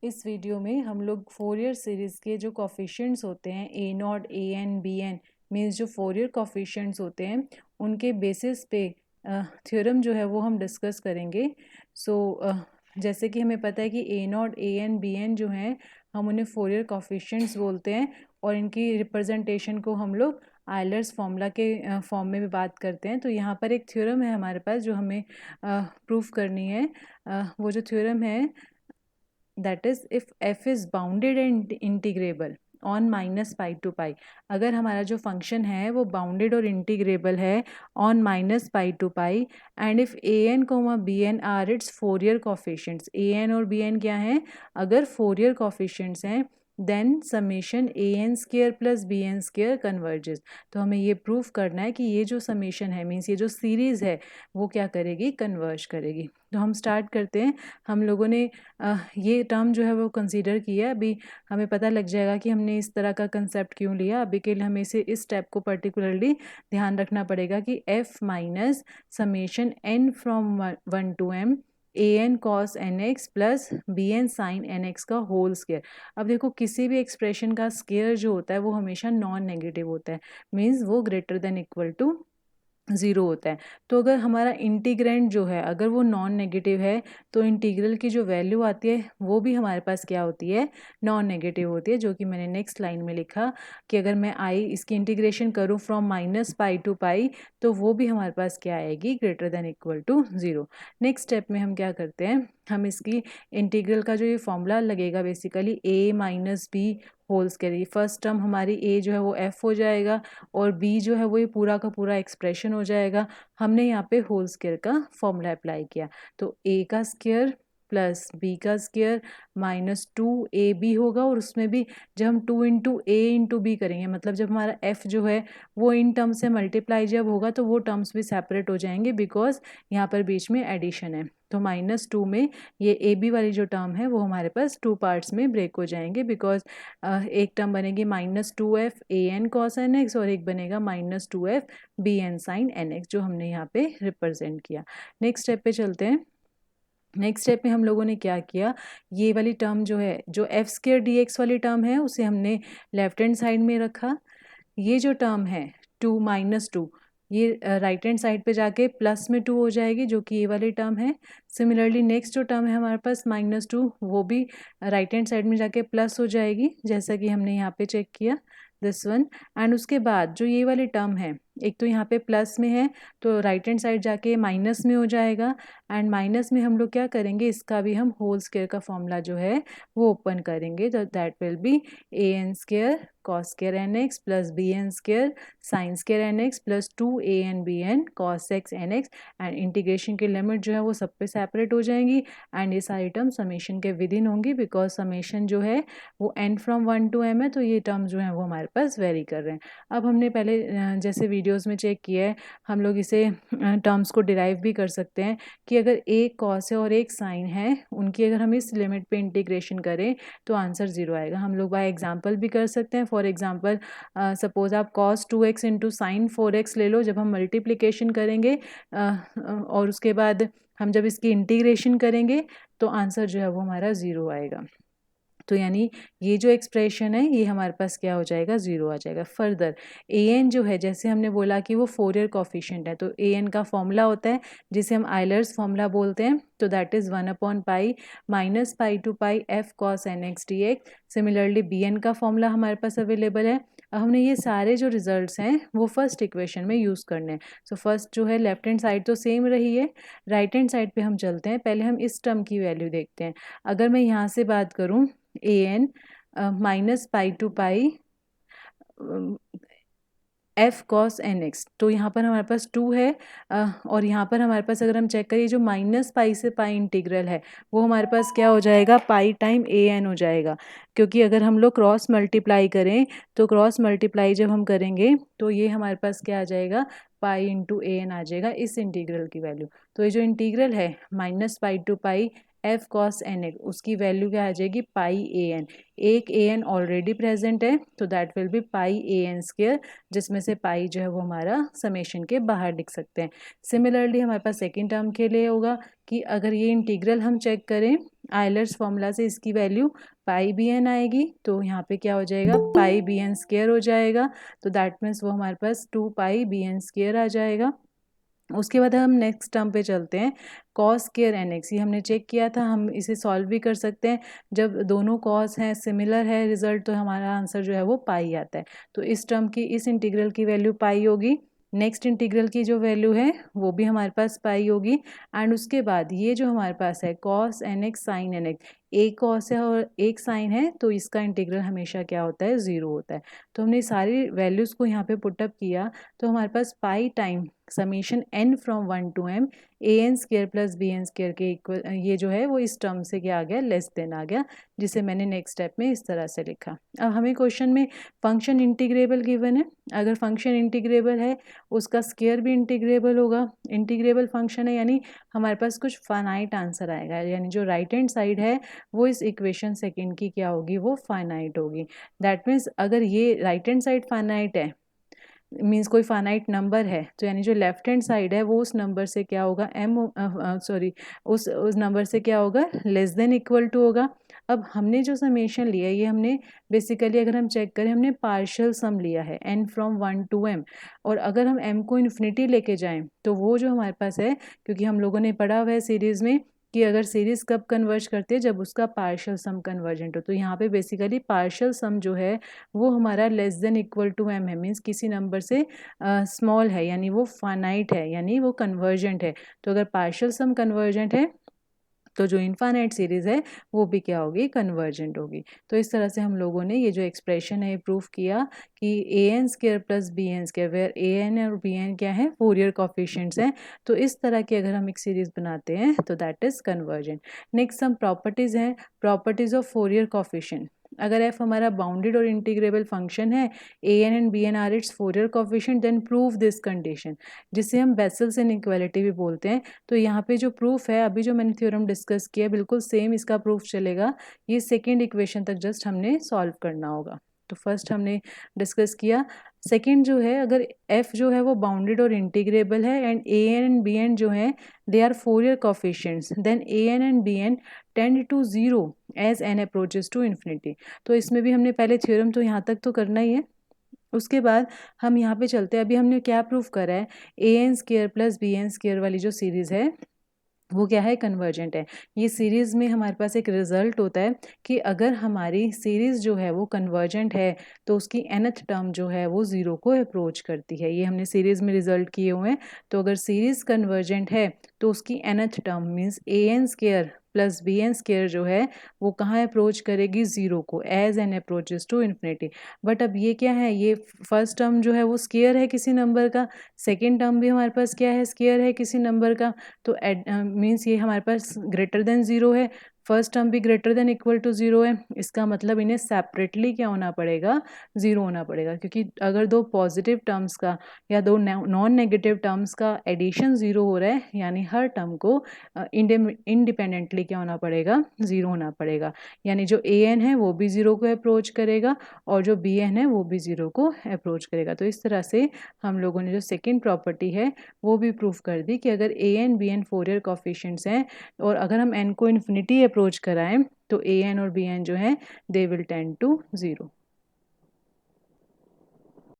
इस वीडियो में हम लोग फोरियर सीरीज़ के जो कोफिशिएंट्स होते हैं a naught a n b n means जो फोरियर कोफिशिएंट्स होते हैं उनके बेसिस पे थ्योरम जो है वो हम डिस्कस करेंगे। जैसे कि हमें पता है कि a naught a n b n जो हैं हम उन्हें फोरियर कोफिशिएंट्स बोलते हैं और इनकी रिप्रेजेंटेशन को हम लोग आयलर्स फॉर्मूला के फॉर्म में भी बात करते हैं। तो यहाँ पर एक थ्योरम है हमारे पास जो हमें प्रूफ करनी है। वो जो थ्योरम है that is if f is bounded and integrable on minus pi to pi, अगर हमारा जो फंक्शन है वो बाउंडेड और इंटीग्रेबल है on minus pi to pi and if a n comma b n are its Fourier coefficients, a n और b n क्या हैं, अगर फोरियर कोफिशिएंट्स हैं then summation a n square plus b n square converges. तो हमें ये proof करना है कि ये जो समेशन है मीन्स ये जो सीरीज़ है वो क्या करेगी, कन्वर्ज करेगी। तो हम स्टार्ट करते हैं। हम लोगों ने ये टर्म जो है वो कंसीडर किया। अभी हमें पता लग जाएगा कि हमने इस तरह का कंसेप्ट क्यों लिया। अभी के लिए हमें इस स्टेप को पर्टिकुलरली ध्यान रखना पड़ेगा कि f minus summation n from 1 to m a n cos n x plus b n sine n x का होल स्क्वायर। अब देखो किसी भी एक्सप्रेशन का स्क्वायर जो होता है वो हमेशा नॉन नेगेटिव होता है, मीन्स वो greater than equal to zero होता है। तो अगर हमारा इंटीग्रेंड जो है अगर वो नॉन नेगेटिव है तो इंटीग्रल की जो वैल्यू आती है वो भी हमारे पास क्या होती है, नॉन नेगेटिव होती है, जो कि मैंने नेक्स्ट लाइन में लिखा कि अगर मैं इसकी इंटीग्रेशन करूँ from minus pi to pi तो वो भी हमारे पास क्या आएगी, greater than equal to zero. Next step में हम क्या करते हैं, हम इसकी इंटीग्रल का जो ये फॉर्मूला लगेगा basically a minus b whole square. First term हमारी a जो है वो f हो जाएगा और b जो है वो ये पूरा का पूरा एक्सप्रेशन हो जाएगा। हमने यहाँ पे होल स्क्वायर का फॉर्मूला अप्लाई किया तो a का स्क्वायर प्लस बी का स्क्वायर माइनस 2ab होगा और उसमें भी जब हम 2 इंटू ए इंटू बी करेंगे मतलब जब हमारा f जो है वो इन टर्म से मल्टीप्लाई जब होगा तो वो टर्म्स भी सेपरेट हो जाएंगे बिकॉज यहाँ पर बीच में एडिशन है। तो -2 में ये ए बी वाली जो टर्म है वो हमारे पास 2 पार्ट्स में ब्रेक हो जाएंगे बिकॉज एक टर्म बनेगी -2f a n cos n x और एक बनेगा -2f b n sine n x जो हमने यहाँ पे रिप्रेजेंट किया। नेक्स्ट स्टेप पे चलते हैं। नेक्स्ट स्टेप में हम लोगों ने क्या किया, ये वाली टर्म जो है जो एफ स्क्वायर डी एक्स वाली टर्म है उसे हमने लेफ्ट हैंड साइड में रखा। ये जो टर्म है 2 -2 ये राइट हैंड साइड पे जाके प्लस में 2 हो जाएगी जो कि ये वाली टर्म है। सिमिलरली नेक्स्ट जो टर्म है हमारे पास -2 वो भी राइट हैंड साइड में जाके प्लस हो जाएगी जैसा कि हमने यहाँ पे चेक किया दिस वन। एंड उसके बाद जो ये वाली टर्म है एक तो यहाँ पे प्लस में है तो राइट हैंड साइड जाके माइनस में हो जाएगा एंड माइनस में हम लोग क्या करेंगे, इसका भी हम होल स्क्वायर का फॉर्मूला जो है वो ओपन करेंगे। तो that will be a n square cos square n x plus b n square sine square n x plus 2 n b n cos x n x and integration की limit जो है वो सब पे सेपरेट हो जाएंगी एंड ये सारी टर्म समेशन के विद इन होंगी बिकॉज समेशन जो है वो n फ्रॉम 1 to m है तो ये टर्म जो है वो हमारे पास वेरी कर रहे हैं। अब हमने पहले जैसे वीडियोज़ में चेक किया है हम लोग इसे टर्म्स को डिराइव भी कर सकते हैं कि अगर एक कॉस है और एक साइन है उनकी अगर हम इस लिमिट पे इंटीग्रेशन करें तो आंसर 0 आएगा। हम लोग बाय एग्जांपल भी कर सकते हैं। फॉर एग्जांपल सपोज आप cos 2x into sine 4x ले लो, जब हम मल्टीप्लिकेशन करेंगे और उसके बाद हम जब इसकी इंटीग्रेशन करेंगे तो आंसर जो है वो हमारा 0 आएगा। तो यानी ये जो एक्सप्रेशन है ये हमारे पास क्या हो जाएगा, 0 आ जाएगा। फर्दर ए एन जो है जैसे हमने बोला कि वो फोरियर कोफिशिएंट है तो ए एन का फॉर्मूला होता है जिसे हम आयलर्स फॉर्मूला बोलते हैं। तो दैट इज़ 1/पाई minus pi to pi f cos n x d x. Similarly b n का फॉर्मूला हमारे पास अवेलेबल है। अब हमने ये सारे जो रिजल्ट्स हैं वो फर्स्ट इक्वेशन में यूज़ करने हैं। सो फर्स्ट जो है लेफ्ट हैंड साइड तो सेम रही है, राइट हैंड साइड पे हम चलते हैं। पहले हम इस टर्म की वैल्यू देखते हैं। अगर मैं यहाँ से बात करूँ a n minus pi to pi f cos n x, तो यहाँ पर हमारे पास 2 है और यहाँ पर हमारे पास अगर हम चेक करिए जो माइनस पाई से पाई इंटीग्रल है वो हमारे पास क्या हो जाएगा, पाई टाइम ए एन हो जाएगा। क्योंकि अगर हम लोग क्रॉस मल्टीप्लाई करें तो क्रॉस मल्टीप्लाई जब हम करेंगे तो ये हमारे पास क्या आ जाएगा, पाई इंटू ए एन आ जाएगा इस इंटीग्रल की वैल्यू। तो ये जो इंटीग्रल है minus pi to pi f cos n x उसकी वैल्यू क्या आ जाएगी, पाई ए एन। एक ए एन ऑलरेडी प्रेजेंट है तो that will be pi a n square जिसमें से पाई जो है वो हमारा समेशन के बाहर लिख सकते हैं। सिमिलरली हमारे पास सेकेंड टर्म के लिए होगा कि अगर ये इंटीग्रल हम चेक करें आयलर्स फॉर्मूला से इसकी वैल्यू पाई बी एन आएगी, तो यहाँ पे क्या हो जाएगा, पाई बी एन स्क्वायर हो जाएगा, तो दैट मीन्स वो हमारे पास 2 पाई बी एन स्क्वायर आ जाएगा। उसके बाद हम नेक्स्ट टर्म पे चलते हैं, कॉस स्क्वायर एन एक्स, ये हमने चेक किया था, हम इसे सॉल्व भी कर सकते हैं। जब दोनों कॉस हैं, सिमिलर है रिजल्ट, तो हमारा आंसर जो है वो पाई आता है। तो इस टर्म की, इस इंटीग्रल की वैल्यू पाई होगी। नेक्स्ट इंटीग्रल की जो वैल्यू है वो भी हमारे पास पाई होगी। एंड उसके बाद ये जो हमारे पास है cos n x sine n x, एक कॉस है और एक साइन है, तो इसका इंटीग्रल हमेशा क्या होता है, ज़ीरो होता है। तो हमने सारी वैल्यूज़ को यहाँ पे पुटअप किया, तो हमारे पास pi time summation n from 1 to m a n square plus b n square के इक्वल, ये जो है वो इस टर्म से क्या आ गया, लेस देन आ गया, जिसे मैंने नेक्स्ट स्टेप में इस तरह से लिखा। अब हमें क्वेश्चन में फंक्शन इंटीग्रेबल गिवन है, अगर फंक्शन इंटीग्रेबल है उसका स्केयर भी इंटीग्रेबल होगा। इंटीग्रेबल फंक्शन है यानी हमारे पास कुछ फाइनाइट आंसर आएगा, यानी जो राइट हैंड साइड है वो इस इक्वेशन सेकेंड की क्या होगी, वो फाइनाइट होगी। दैट मीन्स अगर ये राइट हैंड साइड फाइनाइट है, मीन्स कोई फाइनाइट नंबर है, तो यानी जो लेफ्ट हैंड साइड है वो उस नंबर से क्या होगा, उस नंबर से क्या होगा, लेस देन इक्वल टू होगा। अब हमने जो समेशन लिया है ये हमने बेसिकली, अगर हम चेक करें, हमने पार्शियल सम लिया है n फ्रॉम 1 to m, और अगर हम m को इन्फिनिटी लेके जाएं तो वो जो हमारे पास है, क्योंकि हम लोगों ने पढ़ा हुआ है सीरीज़ में कि अगर सीरीज कब कन्वर्ज करती है, जब उसका पार्शियल सम कन्वर्जेंट हो, तो यहाँ पे बेसिकली पार्शियल सम जो है वो हमारा less than equal to m है, मीन्स किसी नंबर से स्मॉल है, यानी वो फाइनाइट है, यानी वो कन्वर्जेंट है। तो अगर पार्शियल सम कन्वर्जेंट है तो जो इनफाइनाइट सीरीज़ है वो भी क्या होगी, कन्वर्जेंट होगी। तो इस तरह से हम लोगों ने ये जो एक्सप्रेशन है प्रूफ किया कि a n square plus b n square, where a n और बी एन क्या है, फोरियर कोफिशिएंट्स हैं, तो इस तरह की अगर हम एक सीरीज़ बनाते हैं तो दैट इज़ कन्वर्जेंट। नेक्स्ट हम प्रॉपर्टीज़ हैं, प्रॉपर्टीज़ ऑफ फोरियर कोफिशिएंट। अगर f हमारा बाउंडेड और इंटीग्रेबल फंक्शन है, a n and b n are its Fourier coefficient, then prove this condition, जिसे हम बेसल्स इनइक्वालिटी भी बोलते हैं। तो यहाँ पे जो प्रूफ है, अभी जो मैंने थ्योरम डिस्कस किया, बिल्कुल सेम इसका प्रूफ चलेगा। ये सेकेंड इक्वेशन तक जस्ट हमने सॉल्व करना होगा। तो फर्स्ट हमने डिस्कस किया, सेकेंड जो है, अगर f जो है वो बाउंडेड और इंटीग्रेबल है and a n and b n जो है they are Fourier coefficients, then a n and b n tend to zero as n approaches to infinity. तो इसमें भी हमने पहले थ्योरम तो यहाँ तक तो करना ही है, उसके बाद हम यहाँ पे चलते हैं। अभी हमने क्या प्रूफ करा है, a n square plus b n square वाली जो सीरीज़ है वो क्या है, कन्वर्जेंट है। ये सीरीज़ में हमारे पास एक रिजल्ट होता है कि अगर हमारी सीरीज़ जो है वो कन्वर्जेंट है तो उसकी nth टर्म जो है वो ज़ीरो को अप्रोच करती है। ये हमने सीरीज़ में रिजल्ट किए हुए हैं। तो अगर सीरीज़ कन्वर्जेंट है तो उसकी nth term means a n square plus b n square जो है वो कहाँ अप्रोच करेगी, ज़ीरो को, as n approaches to infinity. But अब ये क्या है, ये फर्स्ट टर्म जो है वो स्केयर है किसी नंबर का, सेकेंड टर्म भी हमारे पास क्या है, स्केयर है किसी नंबर का, तो मीन्स ये हमारे पास ग्रेटर देन ज़ीरो है, फर्स्ट टर्म भी greater than equal to zero है। इसका मतलब इन्हें सेपरेटली क्या होना पड़ेगा, ज़ीरो होना पड़ेगा, क्योंकि अगर दो पॉजिटिव टर्म्स का या दो नॉन नेगेटिव टर्म्स का एडिशन ज़ीरो हो रहा है, यानी हर टर्म को इंडिपेंडेंटली क्या होना पड़ेगा, ज़ीरो होना पड़ेगा। यानी जो ए एन है वो भी ज़ीरो को अप्रोच करेगा और जो बी एन है वो भी ज़ीरो को अप्रोच करेगा। तो इस तरह से हम लोगों ने जो सेकेंड प्रॉपर्टी है वो भी प्रूफ कर दी कि अगर a n b n Fourier coefficients हैं और अगर हम एन को इन्फिनिटी अप्रोच कराएं तो ए एन और बी एन जो है they will tend to zero.